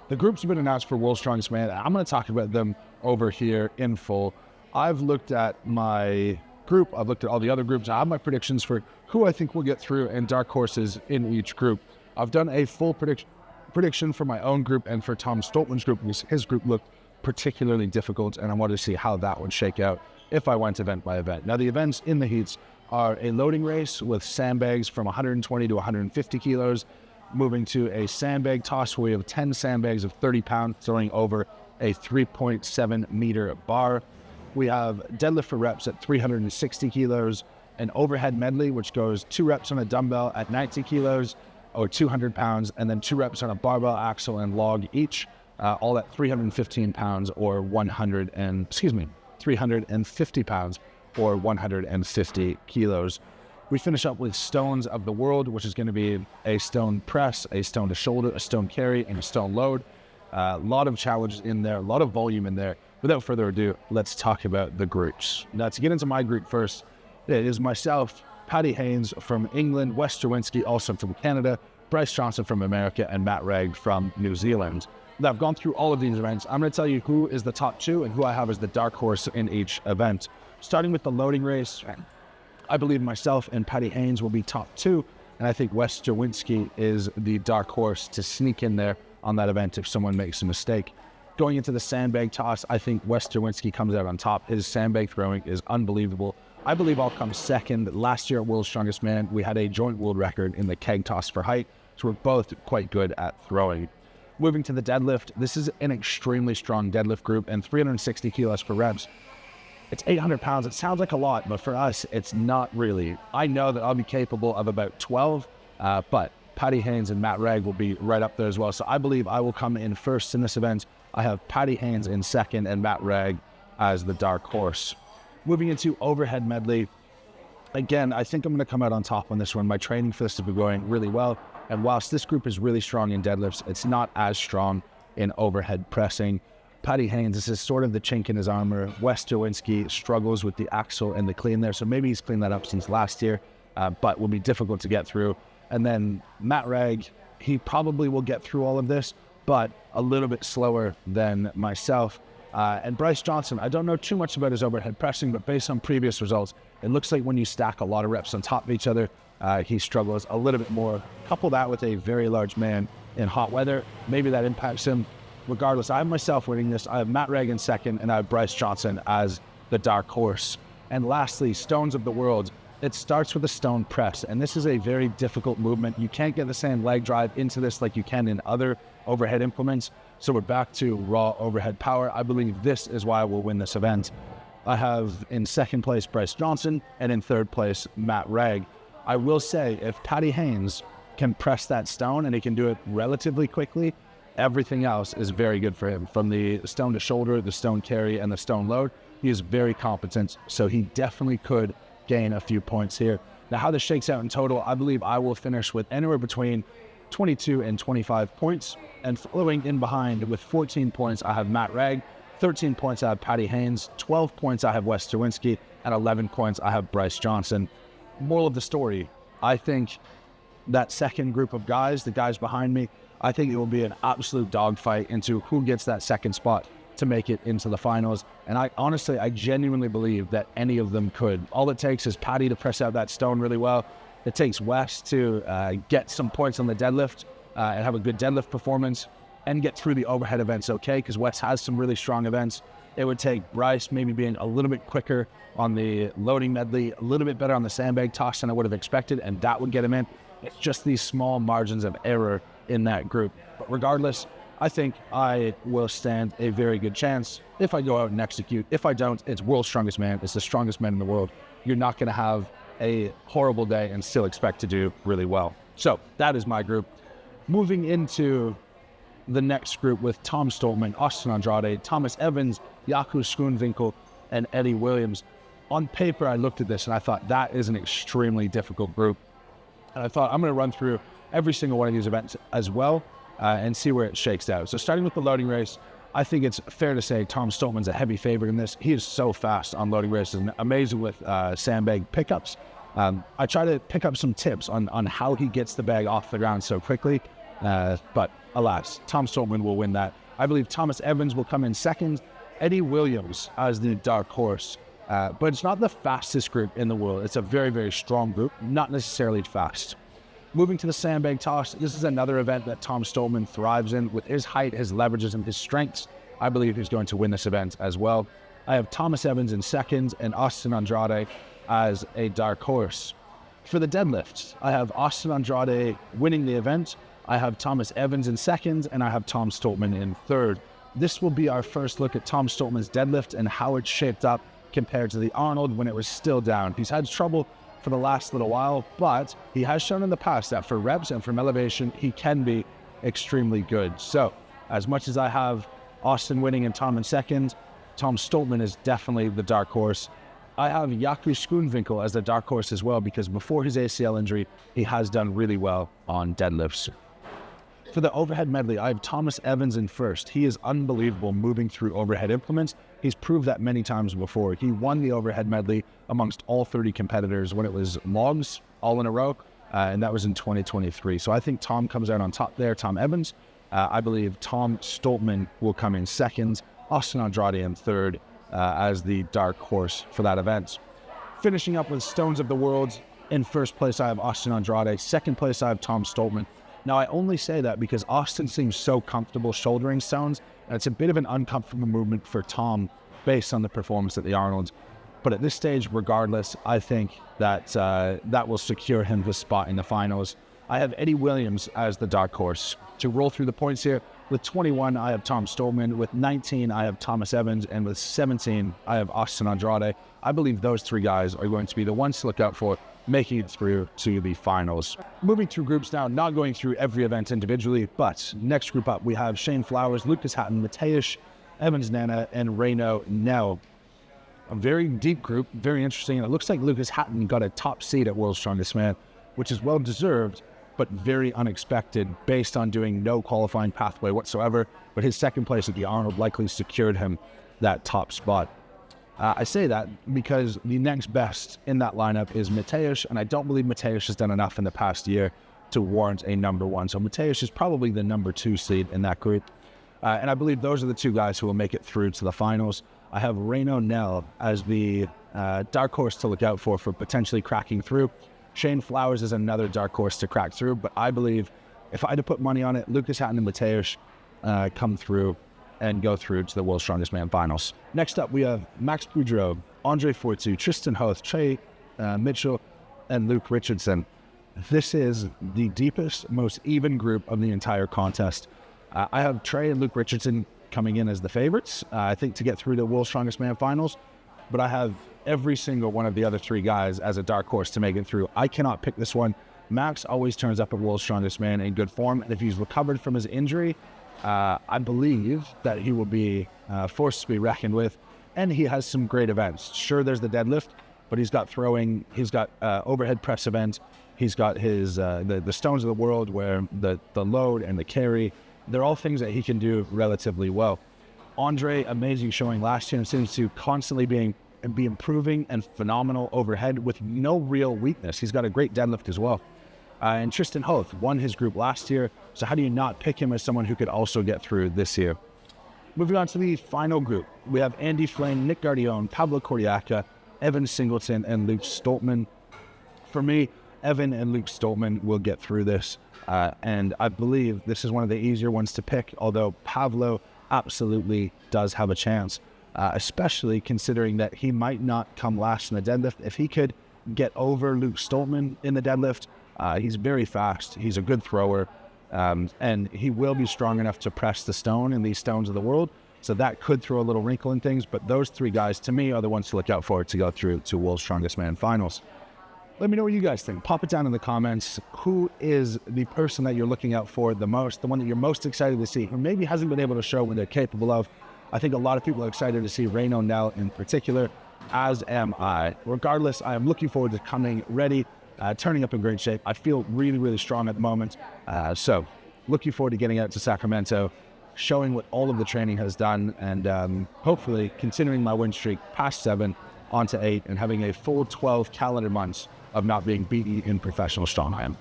The groups have been announced for World's Strongest Man. I'm going to talk about them over here in full. I've looked at my group. I've looked at all the other groups. I have my predictions for who I think will get through and dark horses in each group. I've done a full prediction for my own group and for Tom Stoltman's group, because his group looked particularly difficult, and I wanted to see how that would shake out if I went event by event. Now, the events in the heats are a loading race with sandbags from 120 to 150 kilos, moving to a sandbag toss where we have 10 sandbags of 30 pounds throwing over a 3.7 meter bar. We have deadlift for reps at 360 kilos, an overhead medley, which goes 2 reps on a dumbbell at 90 kilos or 200 pounds, and then 2 reps on a barbell, axle, and log each, all at 315 pounds or 350 pounds or 150 kilos. We finish up with stones of the world, which is going to be a stone press, a stone to shoulder, a stone carry, and a stone load. A lot of challenges in there, a lot of volume in there. Without further ado, let's talk about the groups. Now, to get into my group first, it is myself, Paddy Haynes from England, Wes Derwinski also from Canada, Bryce Johnson from America, and Matt Ragg from New Zealand. Now, I've gone through all of these events. I'm going to tell you who is the top 2 and who I have as the dark horse in each event. Starting with the loading race, I believe myself and Paddy Haynes will be top 2, and I think Wes Derwinski is the dark horse to sneak in there on that event if someone makes a mistake. Going into the sandbag toss, I think Wes Derwinski comes out on top. His sandbag throwing is unbelievable. I believe I'll come second. Last year at World's Strongest Man, we had a joint world record in the keg toss for height, so we're both quite good at throwing. Moving to the deadlift, this is an extremely strong deadlift group, and 360 kilos for reps. It's 800 pounds. It sounds like a lot, but for us, it's not really. I know that I'll be capable of about 12, but Paddy Haynes and Matt Ragg will be right up there as well. So I believe I will come in first in this event. I have Paddy Haynes in second and Matt Ragg as the dark horse. Moving into overhead medley, again, I think I'm going to come out on top on this one. My training for this has been going really well, and whilst this group is really strong in deadlifts, it's not as strong in overhead pressing. Paddy Haynes, this is sort of the chink in his armor. Wes Derwinski struggles with the axle and the clean there, so maybe he's cleaned that up since last year, but will be difficult to get through. And then Matt Ragg, he probably will get through all of this, but a little bit slower than myself. And Bryce Johnson, I don't know too much about his overhead pressing, but based on previous results, it looks like when you stack a lot of reps on top of each other, he struggles a little bit more. Couple that with a very large man in hot weather, maybe that impacts him. Regardless, I have myself winning this. I have Matt Ragg in second, and I have Bryce Johnson as the dark horse. And lastly, stones of the world. It starts with a stone press, and this is a very difficult movement. You can't get the same leg drive into this like you can in other overhead implements. So we're back to raw overhead power. I believe this is why we'll win this event. I have in second place Bryce Johnson, and in third place Matt Ragg. I will say, if Paddy Haynes can press that stone and he can do it relatively quickly, everything else is very good for him. From the stone to shoulder, the stone carry, and the stone load, he is very competent, so he definitely could gain a few points here. Now, how this shakes out in total, I believe I will finish with anywhere between 22 and 25 points, and following in behind with 14 points, I have Matt Ragg, 13 points I have Paddy Haynes, 12 points I have Wes Derwinski, and 11 points I have Bryce Johnson. Moral of the story, I think that second group of guys, the guys behind me, I think it will be an absolute dogfight into who gets that second spot to make it into the finals. And I genuinely believe that any of them could. All it takes is Paddy to press out that stone really well. It takes Wes to get some points on the deadlift and have a good deadlift performance and get through the overhead events okay, because Wes has some really strong events. It would take Bryce maybe being a little bit quicker on the loading medley, a little bit better on the sandbag toss than I would have expected, and that would get him in. It's just these small margins of error in that group. But regardless, I think I will stand a very good chance if I go out and execute. If I don't, it's World's Strongest Man. It's the strongest man in the world. You're not going to have a horrible day and still expect to do really well. So that is my group. Moving into the next group with Tom Stoltman, Austin Andrade, Thomas Evans, Jakob Schoonwinkel, and Eddie Williams. On paper, I looked at this and I thought that is an extremely difficult group. And I thought I'm going to run through every single one of these events as well and see where it shakes out. So starting with the loading race, I think it's fair to say Tom Stoltman's a heavy favorite in this. He is so fast on loading races and amazing with sandbag pickups. I try to pick up some tips on how he gets the bag off the ground so quickly. But alas, Tom Stoltman will win that. I believe Thomas Evans will come in second, Eddie Williams as the dark horse. But it's not the fastest group in the world. It's a very, very strong group, not necessarily fast. Moving to the sandbag toss, this is another event that Tom Stoltman thrives in. With his height, his leverages, and his strengths, I believe he's going to win this event as well. I have Thomas Evans in second and Austin Andrade as a dark horse. For the deadlifts, I have Austin Andrade winning the event. I have Thomas Evans in second, and I have Tom Stoltman in third. This will be our first look at Tom Stoltman's deadlift and how it shaped up compared to the Arnold when it was still down. He's had trouble for the last little while, but he has shown in the past that for reps and from elevation, he can be extremely good. So, as much as I have Austin winning and Tom in second, Tom Stoltman is definitely the dark horse. I have Jakob Schoonwinkel as the dark horse as well, because before his ACL injury, he has done really well on deadlifts. For the overhead medley, I have Thomas Evans in first. He is unbelievable moving through overhead implements. He's proved that many times before. He won the overhead medley amongst all 30 competitors when it was logs all in a row, and that was in 2023. So I think Tom comes out on top there, Tom Evans. I believe Tom Stoltman will come in second, Austin Andrade in third as the dark horse for that event. Finishing up with Stones of the World, in first place I have Austin Andrade, second place I have Tom Stoltman. Now, I only say that because Austin seems so comfortable shouldering stones, and it's a bit of an uncomfortable movement for Tom based on the performance at the Arnold. But at this stage, regardless, I think that that will secure him the spot in the finals. I have Eddie Williams as the dark horse. To roll through the points here, with 21, I have Tom Stoltman. With 19, I have Thomas Evans. And with 17, I have Austin Andrade. I believe those three guys are going to be the ones to look out for making it through to the finals. Moving through groups now, not going through every event individually, but next group up, we have Shane Flowers, Lucas Hatton, Mateusz Evans Nana, and Reino Nell. A very deep group, very interesting. And it looks like Lucas Hatton got a top seed at World's Strongest Man, which is well deserved, but very unexpected based on doing no qualifying pathway whatsoever. But his second place at the Arnold likely secured him that top spot. I say that because the next best in that lineup is Mateusz, and I don't believe Mateusz has done enough in the past year to warrant a number one. So Mateusz is probably the number 2 seed in that group. And I believe those are the two guys who will make it through to the finals. I have Reino Nell as the dark horse to look out for potentially cracking through. Shane Flowers is another dark horse to crack through, but I believe if I had to put money on it, Lucas Hatton and Mateusz come through and go through to the World's Strongest Man finals. Next up, we have Max Boudreau, Andre Fortu, Tristan Hoth, Trey Mitchell, and Luke Richardson. This is the deepest, most even group of the entire contest. I have Trey and Luke Richardson coming in as the favorites, I think, to get through the World's Strongest Man finals, but I have every single one of the other three guys as a dark horse to make it through. I cannot pick this one. Max always turns up at World's Strongest Man in good form, and if he's recovered from his injury, I believe that he will be forced to be reckoned with, and he has some great events. Sure, there's the deadlift, but he's got throwing, he's got overhead press event, he's got his the Stones of the World where the load and the carry, they're all things that he can do relatively well. Andre, amazing showing last year, and seems to constantly be improving and phenomenal overhead with no real weakness. He's got a great deadlift as well. And Tristan Hoth won his group last year, so how do you not pick him as someone who could also get through this year? Moving on to the final group, we have Andy Flane, Nick Gardione, Pablo Cordiaca, Evan Singleton, and Luke Stoltman. For me, Evan and Luke Stoltman will get through this, and I believe this is one of the easier ones to pick, although Pablo absolutely does have a chance, especially considering that he might not come last in the deadlift. If he could get over Luke Stoltman in the deadlift, he's very fast, he's a good thrower, and he will be strong enough to press the stone in these Stones of the World, so that could throw a little wrinkle in things, but those three guys, to me, are the ones to look out for to go through to World's Strongest Man finals. Let me know what you guys think. Pop it down in the comments. Who is the person that you're looking out for the most, the one that you're most excited to see, who maybe hasn't been able to show what they're capable of? I think a lot of people are excited to see Reino Nell in particular, as am I. Regardless, I am looking forward to coming ready, turning up in great shape. I feel really, really strong at the moment. So looking forward to getting out to Sacramento, showing what all of the training has done, and hopefully continuing my win streak past 7 onto 8 and having a full 12 calendar months of not being beaten in professional strongman.